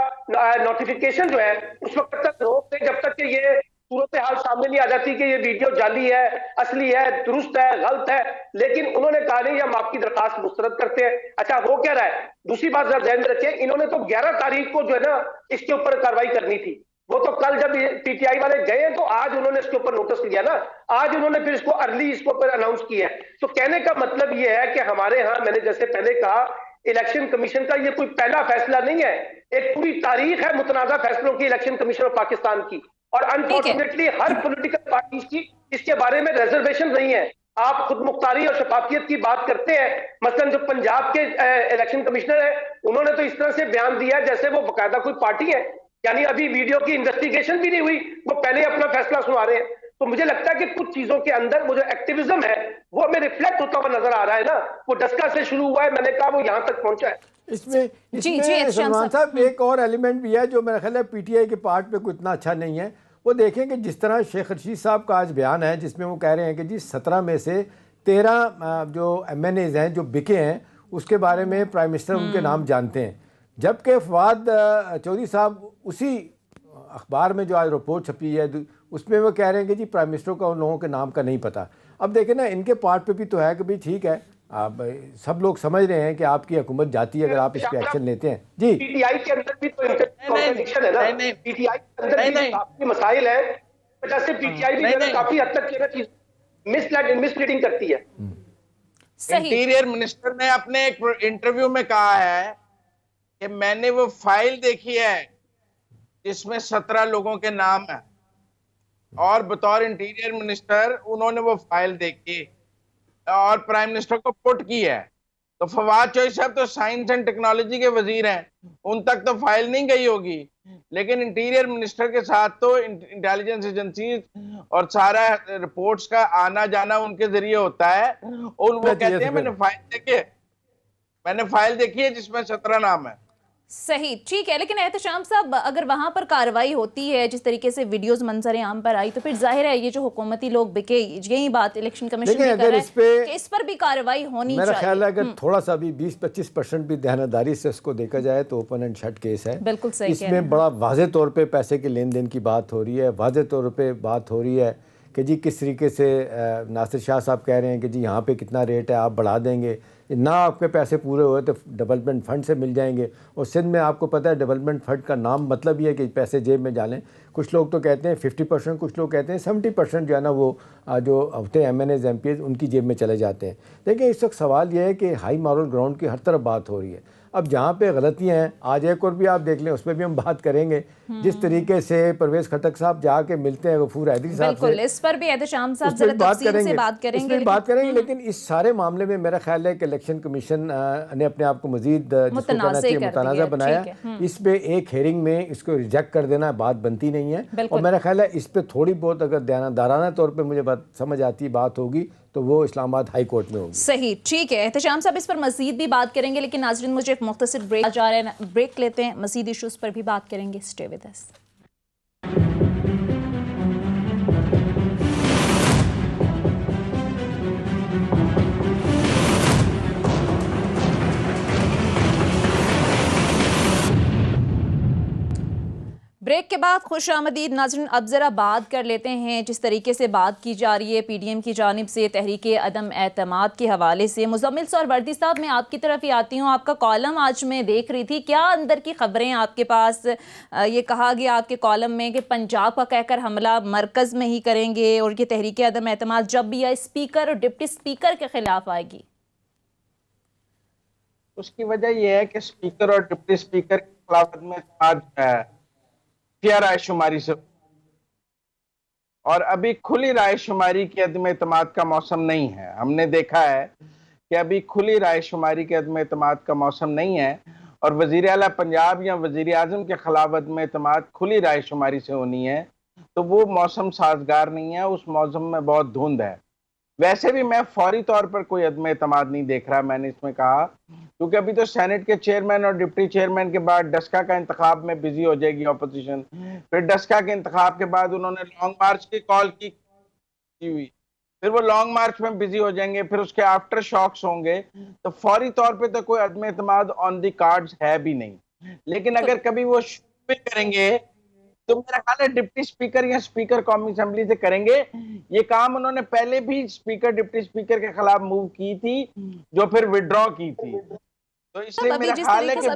नोटिफिकेशन जो है उस वक्त तक रोक दें, जब तक कि ये सूरत हाल सामने नहीं आ जाती कि ये वीडियो जाली है, असली है, दुरुस्त है, गलत है। लेकिन उन्होंने कहा नहीं, हम आपकी दरखास्त मुस्तरद करते हैं। अच्छा, हो क्या रहा है? दूसरी बात जरा ध्यान रखिए, इन्होंने तो 11 तारीख को जो है ना इसके ऊपर कार्रवाई करनी थी। वो तो कल जब पीटीआई वाले गए तो आज उन्होंने इसके ऊपर नोटिस लिया ना, आज उन्होंने फिर इसको अर्ली इसके ऊपर अनाउंस किया है। तो कहने का मतलब ये है कि हमारे यहाँ, मैंने जैसे पहले कहा, इलेक्शन कमीशन का ये कोई पहला फैसला नहीं है, एक पूरी तारीख है मुतनाज़ा फैसलों की इलेक्शन कमीशन ऑफ पाकिस्तान की। और अनफॉर्चुनेटली हर पॉलिटिकल पार्टीज की इसके बारे में रिजर्वेशन नहीं है। आप खुद मुख्तारी और शफाफियत की बात करते हैं, मसलन जो पंजाब के इलेक्शन कमिश्नर है, उन्होंने तो इस तरह से बयान दिया जैसे वो बाकायदा कोई पार्टी है, यानी अभी वीडियो की इन्वेस्टिगेशन भी नहीं हुई, वो पहले अपना फैसला सुना रहे हैं। तो मुझे लगता है कि कुछ चीजों के अंदर वो जो एक्टिविज्म है वो हमें रिफ्लेक्ट होता हुआ नजर आ रहा है ना। वो डस्का से शुरू हुआ है, मैंने कहा वो यहां तक पहुंचा है। इसमें सलमान साहब एक और एलिमेंट भी है जो मेरा ख्याल है पीटीआई के पार्ट पे कोई इतना अच्छा नहीं है। वो देखें कि जिस तरह शेख रशीद साहब का आज बयान है जिसमें वो कह रहे हैं कि जी 17 में से 13 जो MNAs हैं जो बिके हैं उसके बारे में प्राइम मिनिस्टर उनके नाम जानते हैं, जबकि फवाद चौधरी साहब उसी अखबार में जो आज रिपोर्ट छपी है उसमें वो कह रहे हैं कि जी प्राइम मिनिस्टर का उन लोगों के नाम का नहीं पता। अब देखें ना, इनके पार्ट पे भी तो है कि भाई ठीक है, आप सब लोग समझ रहे हैं कि आपकी हुकूमत जाती है अगर आप इस पे एक्शन लेते हैं। जी पीटीआई के अंदर भी तो कॉन्ट्रडिक्शन है ना, पीटीआई के अंदर भी काफी मसाइल है, वजह से पीटीआई भी काफी हद तक ये चीज मिसलीडिंग करती है। इंटीरियर मिनिस्टर ने अपने एक इंटरव्यू में कहा है कि मैंने वो फाइल देखी है जिसमें 17 लोगों के नाम है, और बतौर इंटीरियर मिनिस्टर उन्होंने वो फाइल देखी और प्राइम मिनिस्टर को पुट की है। तो फवाद चौधरी साहब तो साइंस एंड टेक्नोलॉजी के वजीर हैं, उन तक तो फाइल नहीं गई होगी, लेकिन इंटीरियर मिनिस्टर के साथ तो इंटेलिजेंस एजेंसी और सारा रिपोर्ट्स का आना जाना उनके जरिए होता है, और वो कहते हैं मैंने फाइल देखी है जिसमें 17 नाम है। सही, ठीक है, लेकिन एहतशाम साहब अगर वहां पर कार्रवाई होती है जिस तरीके से वीडियोस मंजर आम पर आई, तो फिर जाहिर है ये जो हुकूमती लोग बिके, यही बात इलेक्शन कमीशन भी कर रहा है कि इस पर भी कार्रवाई होनी चाहिए। मेरा ख्याल है अगर थोड़ा सा भी 20-25% भी ध्यानदारी से इसको देखा जाए तो ओपन एंड शट केस है। बिल्कुल सही, इसमें बड़ा वाज़े तौर पे पैसे के लेन देन की बात हो रही है, वाज़े तौर पे बात हो रही है कि जी किस तरीके से नासिर शाह साहब कह रहे हैं कि जी यहाँ पे कितना रेट है आप बढ़ा देंगे, ना आपके पैसे पूरे हुए तो डेवलपमेंट फ़ंड से मिल जाएंगे। और सिंध में आपको पता है डेवलपमेंट फ़ंड का नाम मतलब ये है कि पैसे जेब में डालें। कुछ लोग तो कहते हैं 50%, कुछ लोग कहते हैं 70% जो है ना वो जो होते हैं MNAs MPs उनकी जेब में चले जाते हैं। देखिए इस वक्त सवाल ये है कि हाई मॉरल ग्राउंड की हर तरफ बात हो रही है। अब जहाँ पे गलतियाँ हैं आज एक और भी आप देख लें, उस पर भी हम बात करेंगे। जिस तरीके से परवेज़ खटक साहब जाके मिलते हैं गफूर हैदरी साहब से, इस पर भी एहतशाम साहब जरा तफसील से बात करेंगे। लेकिन इस सारे मामले में मेरा ख्याल है कि इलेक्शन कमीशन ने अपने आप को मजीद मुतनाज़ा बनाया। इस पे एक हेयरिंग में इसको रिजेक्ट कर देना बात बनती नहीं है, और मेरा ख्याल है इस पे थोड़ी बहुत अगर दाराना तौर पर मुझे बात समझ आती बात होगी तो वो इस्लामाबाद हाई कोर्ट में होगी। सही, ठीक है एहतशाम साहब, इस पर मजीद भी बात करेंगे, लेकिन नाज़रीन मुझे एक मुख्तसर ब्रेक जा रहे हैं, ब्रेक लेते हैं, मजीद इशूज़ पर भी बात करेंगे। Stay with us. ब्रेक के बाद खुश आमदीद नाज़रीन। अब ज़रा बात कर लेते हैं जिस तरीके से बात की जा रही है PDM की जानिब से तहरीक अदम एतमाद के हवाले से। मुज़म्मिल सर वर्दी साहब, मैं आपकी तरफ ही आती हूँ। आपका कॉलम आज मैं देख रही थी, क्या अंदर की खबरें आपके पास? ये कहा गया आपके कॉलम में कि पंजाब का कहकर हमला मरकज़ में ही करेंगे, और ये तहरीक अदम एतमाद जब भी या स्पीकर और डिप्टी स्पीकर के खिलाफ आएगी। उसकी वजह यह है कि स्पीकर और डिप्टी स्पीकर के खिलाफ में आज रायशुमारी से, और अभी खुली रायशुमारी की अदम एतमाद का मौसम नहीं है। हमने देखा है कि अभी खुली रायशुमारी के अदम एतमाद का मौसम नहीं है, और वजीर आला पंजाब या वजीर आजम के खिलाफ अदम एतमाद खुली रायशुमारी से होनी है, तो वो मौसम साजगार नहीं है। उस मौसम में बहुत धुंध है। वैसे भी मैं फौरी तौर पर कोई अदम एतमाद नहीं देख रहा, मैंने इसमें कहा, क्योंकि अभी तो सेनेट के चेयरमैन और डिप्टी चेयरमैन के बाद डस्का का इंतखाब में बिजी हो जाएगी ऑपोजिशन। फिर डस्का के इंतखाब के बाद उन्होंने लॉन्ग मार्च की कॉल की हुई, फिर वो लॉन्ग मार्च में बिजी हो जाएंगे, फिर उसके आफ्टर शॉक्स होंगे। तो फौरी तौर पे तो कोई अदम एतमाद ऑन दी कार्ड्स है भी नहीं। लेकिन अगर कभी वो शुरू करेंगे तो मेरा ख्याल है डिप्टी स्पीकर या स्पीकर कौमी असेंबली से करेंगे। ये काम उन्होंने पहले भी स्पीकर डिप्टी स्पीकर के खिलाफ मूव की थी, जो फिर विड्रॉ की थी। तो इसलिए मेरा ख्याल है कि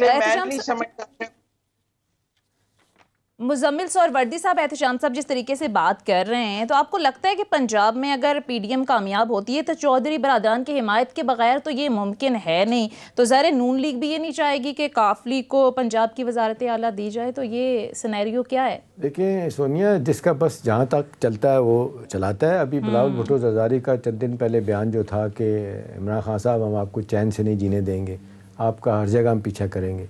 मैं नहीं समझता। मुज़म्मिल और वर्दी साहब, एहतशाम साहब जिस तरीके से बात कर रहे हैं, तो आपको लगता है कि पंजाब में अगर PDM कामयाब होती है तो चौधरी बरादरान की हिमायत के बगैर तो ये मुमकिन है नहीं। तो ज़ाहिर नून लीग भी ये नहीं चाहेगी कि काफली को पंजाब की वजारत आला दी जाए। तो ये सिनेरियो क्या है? देखिए सोनिया, जिसका बस जहाँ तक चलता है वो चलाता है। अभी बिलावल भुट्टो ज़रदारी का चंद दिन पहले बयान जो था कि इमरान खान साहब हम आपको चैन से नहीं जीने देंगे, आपका हर जगह हम पीछा करेंगे।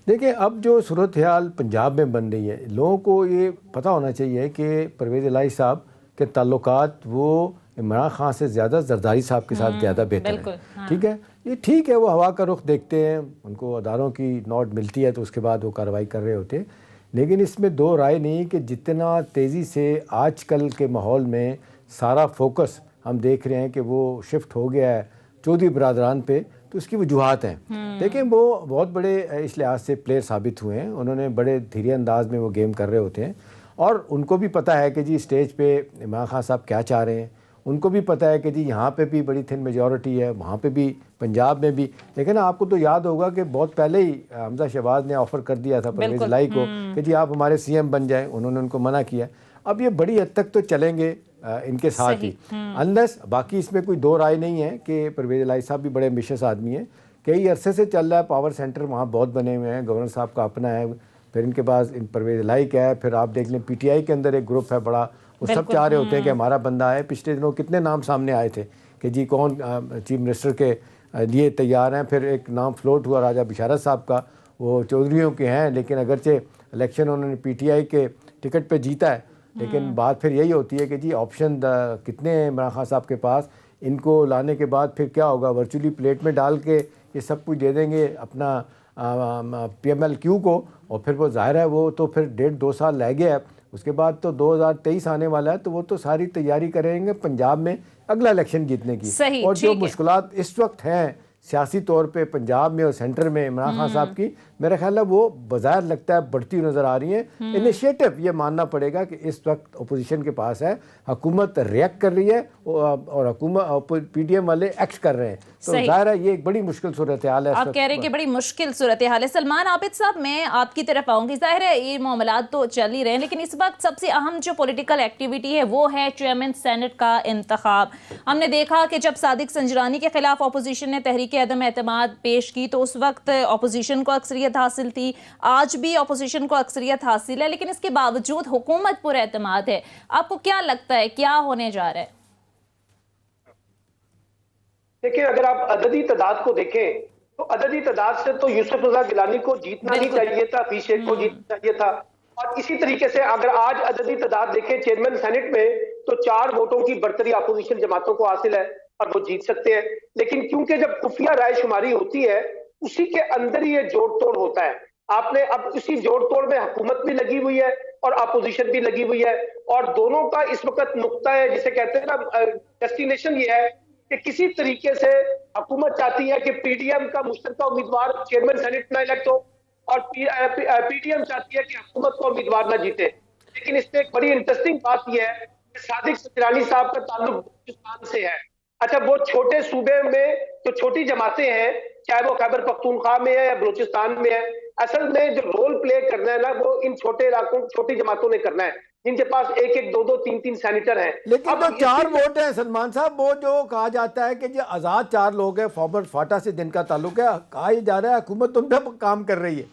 देखिए अब जो सूरत हाल पंजाब में बन रही है, लोगों को ये पता होना चाहिए कि परवेज़ इलाही साहब के ताल्लुकात वो इमरान खान से ज़्यादा जरदारी साहब के साथ ज़्यादा बेहतर है। हाँ। ठीक है, ये ठीक है, वो हवा का रुख देखते हैं, उनको अदारों की नोट मिलती है तो उसके बाद वो कार्रवाई कर रहे होते हैं। लेकिन इसमें दो राय नहीं कि जितना तेज़ी से आजकल के माहौल में सारा फोकस हम देख रहे हैं कि वो शिफ्ट हो गया है चौधरी बरादरान पे, तो उसकी वजूहत हैं। लेकिन वो बहुत बड़े इस लिहाज से प्लेयर साबित हुए हैं, उन्होंने बड़े धीरे अंदाज में वो गेम कर रहे होते हैं और उनको भी पता है कि जी स्टेज पे इमरान खान साहब क्या चाह रहे हैं, उनको भी पता है कि जी यहाँ पे भी बड़ी थिन मेजॉरिटी है, वहाँ पे भी, पंजाब में भी। लेकिन आपको तो याद होगा कि बहुत पहले ही हमजा शहबाज ने ऑफ़र कर दिया था परवेज़ इलाही को कि जी आप हमारे सीएम बन जाएं, उन्होंने उनको मना किया। अब ये बड़ी हद तक तो चलेंगे इनके साथ ही, अनलेस बाकी इसमें कोई दो राय नहीं है कि परवेज़ इलाही साहब भी बड़े एम्बिशियस आदमी हैं, कई अरसे से चल रहा है, पावर सेंटर वहाँ बहुत बने हुए हैं, गवर्नर साहब का अपना है, फिर इनके पास इन परवेज़ इलाही का है, फिर आप देख लें पीटीआई के अंदर एक ग्रुप है बड़ा, वो सब चाह रहे होते हैं कि हमारा बंदा है। पिछले दिनों कितने नाम सामने आए थे कि जी कौन चीफ मिनिस्टर के लिए तैयार हैं। फिर एक नाम फ्लोट हुआ राजा बिशारत साहब का, वो चौधरीयों के हैं, लेकिन अगरचे इलेक्शन उन्होंने पीटीआई के टिकट पे जीता है, लेकिन बात फिर यही होती है कि जी ऑप्शन कितने हैं इमरान खान साहब के पास, इनको लाने के बाद फिर क्या होगा, वर्चुअली प्लेट में डाल के ये सब कुछ दे देंगे अपना PMLQ को, और फिर वो जाहिर है वो तो फिर 1.5-2 साल रह गया है, उसके बाद तो 2023 आने वाला है, तो वो तो सारी तैयारी करेंगे पंजाब में अगला इलेक्शन जीतने की। और जो मुश्किलात इस वक्त हैं सियासी तौर पे पंजाब में और सेंटर में इमरान खान साहब की, मेरा ख्याल है वो बाज़ाहिर लगता है बढ़ती हुई नज़र आ रही है। इनिशिएटिव ये मानना पड़ेगा कि इस वक्त अपोजिशन के पास है, हुकूमत रिएक्ट कर रही है और हुकूमत PDM वाले एक्ट कर रहे हैं, तो जाहिर है ये एक बड़ी मुश्किल सूरत हाल है। आप कह रहे हैं कि बड़ी मुश्किल सूरत हाल है। सलमान आबिद साहब, मैं आपकी तरफ आऊँगी। जाहिर है ये मामलात तो चल ही रहे हैं, लेकिन इस वक्त सबसे अहम जो पॉलिटिकल एक्टिविटी है वो है चेयरमैन सेनेट का इंतखाब। हमने देखा कि जब सादिक संजरानी के खिलाफ अपोजिशन ने तहरीक अदम एतमाद पेश की तो उस वक्त अपोजिशन को अक्सरियत हासिल थी, आज भी अपोजिशन को अक्सरियत हासिल है, लेकिन इसके बावजूद हुकूमत पर एतमाद है। आपको क्या लगता है क्या होने जा रहा है? देखिए, अगर आप अददी तादाद को देखें तो अददी तादाद से तो यूसुफ रजा गिलानी को जीतना नहीं चाहिए था, अभिषेक को जीतना चाहिए था। और इसी तरीके से अगर आज अददी तादाद देखें चेयरमैन सेनेट में, तो 4 वोटों की बढ़तरी अपोजिशन जमातों को हासिल है और वो जीत सकते हैं। लेकिन क्योंकि जब खुफिया राय शुमारी होती है उसी के अंदर ही ये जोड़ तोड़ होता है। आपने अब इसी जोड़ तोड़ में हुकूमत भी लगी हुई है और अपोजिशन भी लगी हुई है, और दोनों का इस वक्त नुक्ता है, जिसे कहते हैं ना, डेस्टिनेशन ये है कि किसी तरीके से हुकूमत चाहती है कि PDM का मुश्तरका उम्मीदवार चेयरमैन सेनेट में इलेक्ट हो और PDM चाहती है कि हुकूमत का उम्मीदवार ना जीते। लेकिन इसमें एक बड़ी इंटरेस्टिंग बात यह है कि सादिक संजरानी साहब का ताल्लुक बलूचिस्तान से है। अच्छा, वो छोटे सूबे में जो छोटी जमातें हैं, चाहे वो खैबर पख्तूनख्वा में है या बलूचिस्तान में है, असल में जो रोल प्ले करना है ना वो इन छोटे इलाकों छोटी जमातों ने करना है, जिनके पास 1-1, 2-2, 3-3 सेनेटर हैं। लेकिन तो 4 वोट हैं सलमान साहब, वो जो कहा जाता है कि जो आज़ाद 4 लोग हैं फॉर्मर फाटा से जिनका ताल्लुक है, कहा जा रहा है हुकूमत उन पर काम कर रही है।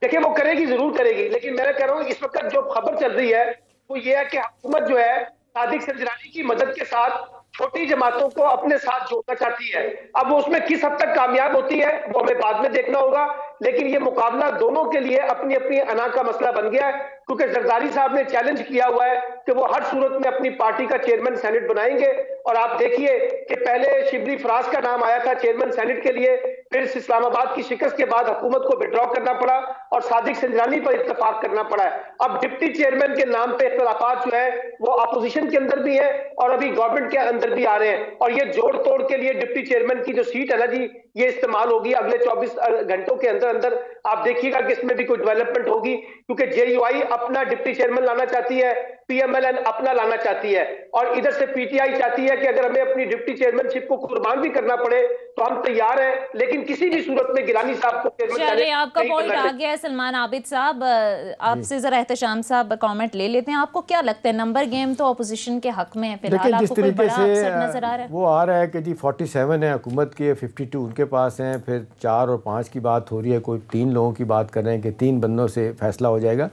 देखिए, वो करेगी, जरूर करेगी, लेकिन मैं कह रहा हूँ इस वक्त जो खबर चल रही है वो ये है कि हुकूमत जो है सादिक संजरानी की मदद के साथ छोटी जमातों को अपने साथ जोड़ना चाहती है। अब वो उसमें किस हद तक कामयाब होती है वो हमें बाद में देखना होगा, लेकिन ये मुकाबला दोनों के लिए अपनी अपनी अना का मसला बन गया है, क्योंकि जरदारी साहब ने चैलेंज किया हुआ है कि वो हर सूरत में अपनी पार्टी का चेयरमैन सेनेट बनाएंगे। और आप देखिए कि पहले शिबली फराज का नाम आया था चेयरमैन सेनेट के लिए, फिर इस्लामाबाद की शिकस्त के बाद हुकूमत को विड्रॉ करना पड़ा और सादिक संजरानी पर इत्तेफाक करना पड़ा है। अब डिप्टी चेयरमैन के नाम पे इख्तिलाफात जो है वो अपोजिशन के अंदर भी है और अभी गवर्नमेंट के अंदर भी आ रहे हैं, और ये जोड़ तोड़ के लिए डिप्टी चेयरमैन की जो सीट है ना जी, ये इस्तेमाल होगी अगले 24 घंटों के अंदर अंदर। आप देखिएगा कि इसमें भी कोई डेवलपमेंट होगी, क्योंकि JUI अपना डिप्टी चेयरमैन लाना चाहती है, PMLN अपना लाना चाहती है, और इधर से PTI चाहती है कि अगर हमें अपनी डिप्टी चेयरमैनशिप को कुर्बान भी करना पड़े तो हम तैयार हैं, लेकिन किसी भी सूरत में गिलानी साहब को चलिए, आपका पॉइंट आ गया है सलमान आबिद साहब। आपसे जरा एहतशाम साहब कमेंट ले लेते हैं। आपको क्या लगता है, नंबर गेम तो अपोजिशन के हक में है फिलहाल, आपको कोई बड़ा असर नजर आ रहा है? वो आ रहा है कि जी 47 है हुकूमत के, 52 उनके पास हैं, फिर 4 और 5 की बात हो रही है, कोई 3 लोगों की बात कर रहे हैं कि 3 बंदों से फैसला हो जाएगा।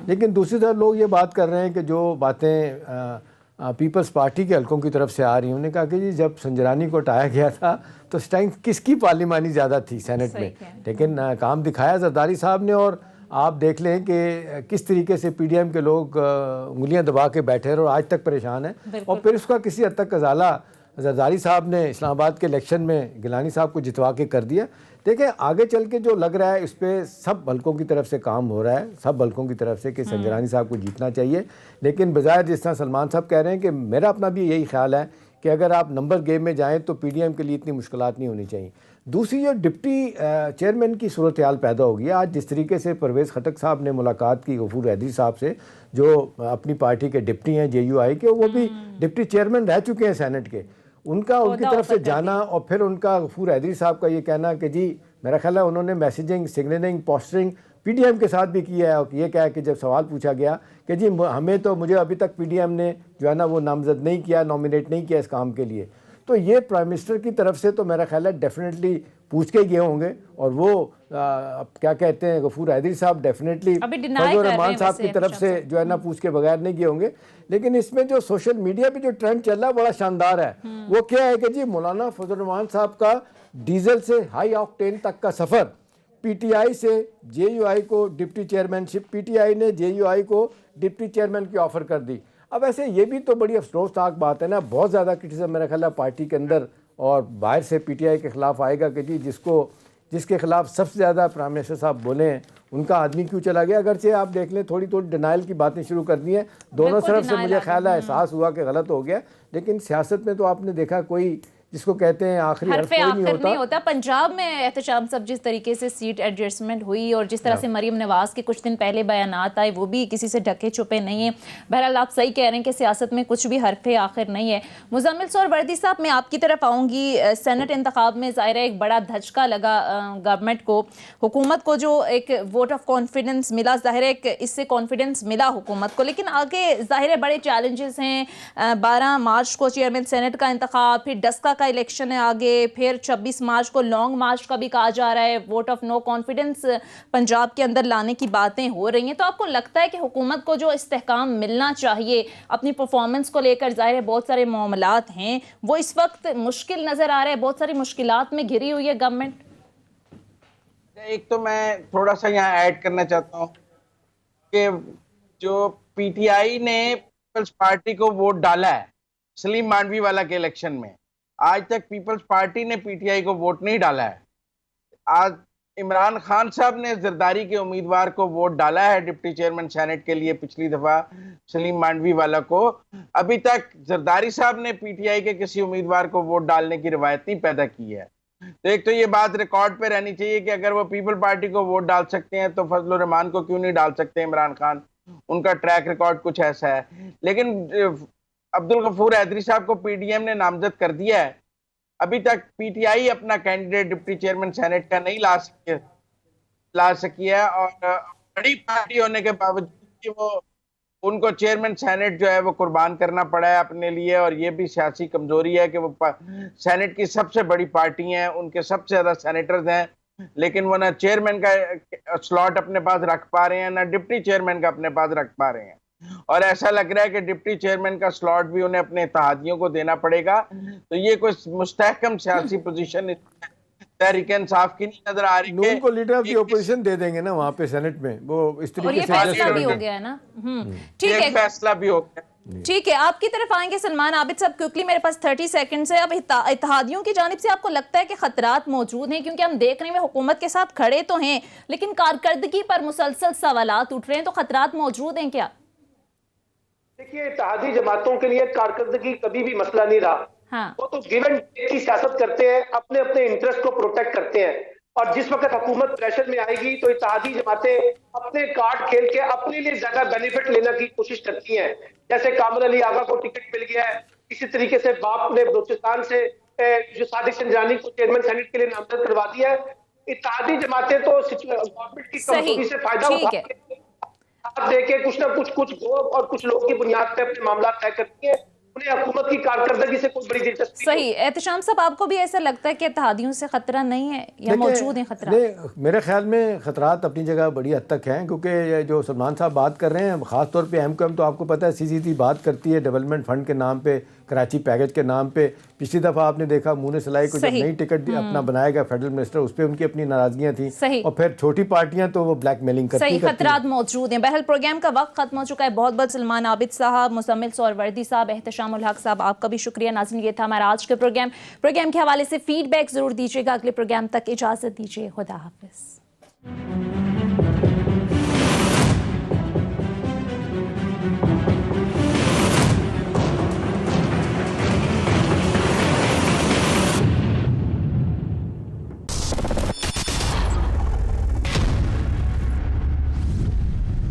लेकिन दूसरी तरफ लोग ये बात कर रहे हैं कि जो बातें पीपल्स पार्टी के हलकों की तरफ से आ रही हैं, उन्होंने कहा कि जी जब संजरानी को हटाया गया था तो उस टाइम किसकी पार्लिमानी ज़्यादा थी सेनेट में, लेकिन काम दिखाया जरदारी साहब ने। और आप देख लें कि किस तरीके से PDM के लोग उंगलियां दबा के बैठे रहे और आज तक परेशान हैं, और फिर उसका किसी हद तक अजाला जरदारी साहब ने इस्लामाबाद के इलेक्शन में गिलानी साहब को जितवा के कर दिया। देखें आगे चल के जो लग रहा है इस पर सब हल्कों की तरफ से काम हो रहा है, सब हल्कों की तरफ से कि संजरानी साहब को जीतना चाहिए। लेकिन बजाय जिस तरह सलमान साहब कह रहे हैं कि मेरा अपना भी यही ख्याल है कि अगर आप नंबर गेम में जाएँ तो PDM के लिए इतनी मुश्किलात नहीं होनी चाहिए। दूसरी जो डिप्टी चेयरमैन की सूरत हाल पैदा होगी, आज जिस तरीके से परवेज़ खटक साहब ने मुलाकात की गफूर हैदरी साहब से, जो अपनी पार्टी के डिप्टी हैं JUI के, वो भी डिप्टी चेयरमैन रह चुके हैं सेनेट के, उनका उनकी तरफ से जाना और फिर उनका गफूर हैदरी साहब का ये कहना कि जी मेरा ख्याल है उन्होंने मैसेजिंग, सिग्नलिंग, पोस्टरिंग PDM के साथ भी किया है। और ये क्या है कि जब सवाल पूछा गया कि जी हमें तो मुझे अभी तक PDM ने जो है ना वो नामजद नहीं किया, नॉमिनेट नहीं किया इस काम के लिए, तो ये प्राइम मिनिस्टर की तरफ से तो मेरा ख्याल है डेफिनेटली पूछ के गए होंगे। और वो क्या कहते हैं गफूर हैदरी साहब डेफिनेटली फजल रहमान साहब की तरफ से जो है ना पूछ के बगैर नहीं गए होंगे। लेकिन इसमें जो सोशल मीडिया पे जो ट्रेंड चल रहा है बड़ा शानदार है। वो क्या है कि जी मौलाना फजल रहमान साहब का डीजल से हाई ऑक्टेन तक का सफ़र, PTI से JUI को डिप्टी चेयरमैनशिप, PTI ने JUI को डिप्टी चेयरमैन की ऑफ़र कर दी। अब ऐसे ये भी तो बड़ी अफसोसनाक बात है ना, बहुत ज़्यादा क्रिटिसिज्म मेरा ख्याल है पार्टी के अंदर और बाहर से PTI के ख़िलाफ़ आएगा कि जी जिसके ख़िलाफ़ सबसे ज़्यादा प्राइम मिनिस्टर साहब बोले हैं उनका आदमी क्यों चला गया। अगरचे आप देख लें थोड़ी डिनाइल की बातें शुरू कर दी हैं दोनों तरफ से, मुझे ख्याल है एहसास हुआ कि गलत हो गया। लेकिन सियासत में तो आपने देखा कोई जिसको कहते हैं आखिरी हर्फ नहीं होता। पंजाब में एहतशाम सब जिस तरीके से सीट एडजस्टमेंट हुई और जिस तरह से मरीम नवाज के कुछ दिन पहले बयानात आए वो भी किसी से ढके छुपे नहीं है। बहरहाल आप सही कह रहे हैं कि सियासत में कुछ भी हर्फ आखिर नहीं है। मुजम्मिल सोहरावर्दी साहब, मैं आपकी तरफ आऊँगी। सेनेट इंतखाब में ज़ाहिर है एक बड़ा धचका लगा गवर्नमेंट को, हुकूमत को जो एक वोट ऑफ कॉन्फिडेंस मिला, ज़ाहिर है इससे कॉन्फिडेंस मिला हुकूमत को। लेकिन आगे ज़ाहिर है बड़े चैलेंजेस हैं। 12 मार्च को चेयरमैन सेनेट का इंतखाब, फिर डस्का का इलेक्शन है आगे, फिर 26 मार्च को लॉन्ग मार्च का भी कहा जा रहा है। Vote of no confidence Punjab के अंदर लाने की बातें हो रही हैं। तो आपको लगता है कि हुकूमत को जो इस्तेहकाम मिलना चाहिए अपनी परफॉर्मेंस को लेकर, ज़ाहिर है बहुत सारे मामलात हैं, वो इस वक्त मुश्किल नज़र आ रहा है, बहुत सारी मुश्किलात में घिरी हुई है गवर्नमेंट। एक तो मैं थोड़ा सा यहाँ ऐड करना चाहता हूँ कि जो PTI ने पीपल्स पार्टी को वोट डाला है सलीम मांडवी वाला के इलेक्शन में, आज तक पीपल्स पार्टी ने PTI को वोट नहीं डाला है। आज इमरान खान साहब ने जरदारी के उम्मीदवार को वोट डाला है डिप्टी चेयरमैन सेनेट के लिए, पिछली दफा सलीम मांडवी वाला को। अभी तक जरदारी साहब ने PTI के किसी उम्मीदवार को वोट डालने की रिवायत नहीं पैदा की है। तो एक तो ये बात रिकॉर्ड पे रहनी चाहिए कि अगर वो पीपल पार्टी को वोट डाल सकते हैं तो फजल रहमान को क्यों नहीं डाल सकते इमरान खान, उनका ट्रैक रिकॉर्ड कुछ ऐसा है। लेकिन अब्दुल गफूर हैदरी साहब को PDM ने नामजद कर दिया है, अभी तक PTI अपना कैंडिडेट डिप्टी चेयरमैन सेनेट का नहीं ला सकी है। और बड़ी पार्टी होने के बावजूद कि वो उनको चेयरमैन सेनेट जो है वो कुर्बान करना पड़ा है अपने लिए। और ये भी सियासी कमजोरी है कि वो सेनेट की सबसे बड़ी पार्टी हैं, उनके सबसे ज्यादा सेनेटर्स हैं, लेकिन वो ना चेयरमैन का स्लॉट अपने पास रख पा रहे हैं ना डिप्टी चेयरमैन का अपने पास रख पा रहे हैं। और ऐसा लग रहा है कि डिप्टी चेयरमैन का स्लॉट भी उन्हें अपने इत्तेहादियों को देना पड़ेगा। तो ये कोई मुस्तहकम सियासी पोजीशन तहरीक इंसाफ की नहीं नजर आ रही है। उनको लीडर ऑफ द ओपोजिशन दे देंगे ना वहाँ पे सेनेट में, वो इस तरीके से फैसला भी हो गया है ना। ठीक है, फैसला भी हो गया। ठीक है, आपकी तरफ आएंगे सलमान आबिद साहब। क्विकली, मेरे पास 30 सेकंड्स है। अब इत्तेहादियों की जानिब से आपको लगता है कि खतरात मौजूद हैं? क्योंकि हम देख रहे हैं हुकूमत के साथ खड़े तो हैं लेकिन कारकर्दगी पर मुसलसल सवालात उठ रहे हैं, तो खतरात मौजूद हैं क्या? देखिए, इत्तेहादी जमातों के लिए कारकर्दगी कभी भी मसला नहीं रहा। हाँ। वो तो गिव एंड टेक की सियासत करते हैं, अपने अपने इंटरेस्ट को प्रोटेक्ट करते हैं। और जिस वक्त हुकूमत प्रेशर में आएगी तो इत्तेहादी जमातें अपने कार्ड खेल के अपने लिए ज्यादा बेनिफिट लेने की कोशिश करती हैं। जैसे कामल अली आगा को टिकट मिल गया है, इसी तरीके से बाप ने बलूचिस्तान से जो सादिक संजानी को चेयरमैन सेनेट के लिए नामजद करवा दिया है। इत्तेहादी जमातें तो गवर्नमेंट की कमजोरी से फायदा उठा देके कुछ ना कुछ ग्रुप और कुछ लोगों की बुनियाद पर अपने मामला तय करती है। उन्हें हुकूमत की कारकर्दगी से कोई बड़ी दिलचस्पी सही। एहतशाम साहब, आपको भी ऐसा लगता है कि इत्तेहादियों से खतरा नहीं है या मौजूद है खतरा? मेरे ख्याल में खतरात अपनी जगह बड़ी हद तक हैं, क्योंकि जो सलमान साहब बात कर रहे हैं खासतौर पे MQM तो आपको पता है सीधी बात करती है डेवलपमेंट फंड के नाम पे, कराची पैकेज के नाम पे। पिछली दफ़ा आपने देखा मून सलाई को जब नई टिकट अपना बनाया गया फेडरल मिनिस्टर, उस पर उनकी अपनी नाराजगियां थी। और फिर छोटी पार्टियां तो वो ब्लैकमेलिंग करती हैं। खतरात मौजूद हैं। बहरहाल प्रोग्राम का वक्त खत्म हो चुका है। बहुत बहुत सलमान आबिद साहब, मुजम्मिल सोहरावर्दी साहब, एहतशाम शामुल हक साहब, आपका भी शुक्रिया। नाज़रीन, ये था हमारा आज का प्रोग्राम के हवाले से फीडबैक ज़रूर दीजिएगा। अगले प्रोग्राम तक इजाज़त दीजिए। खुदा हाफिज़।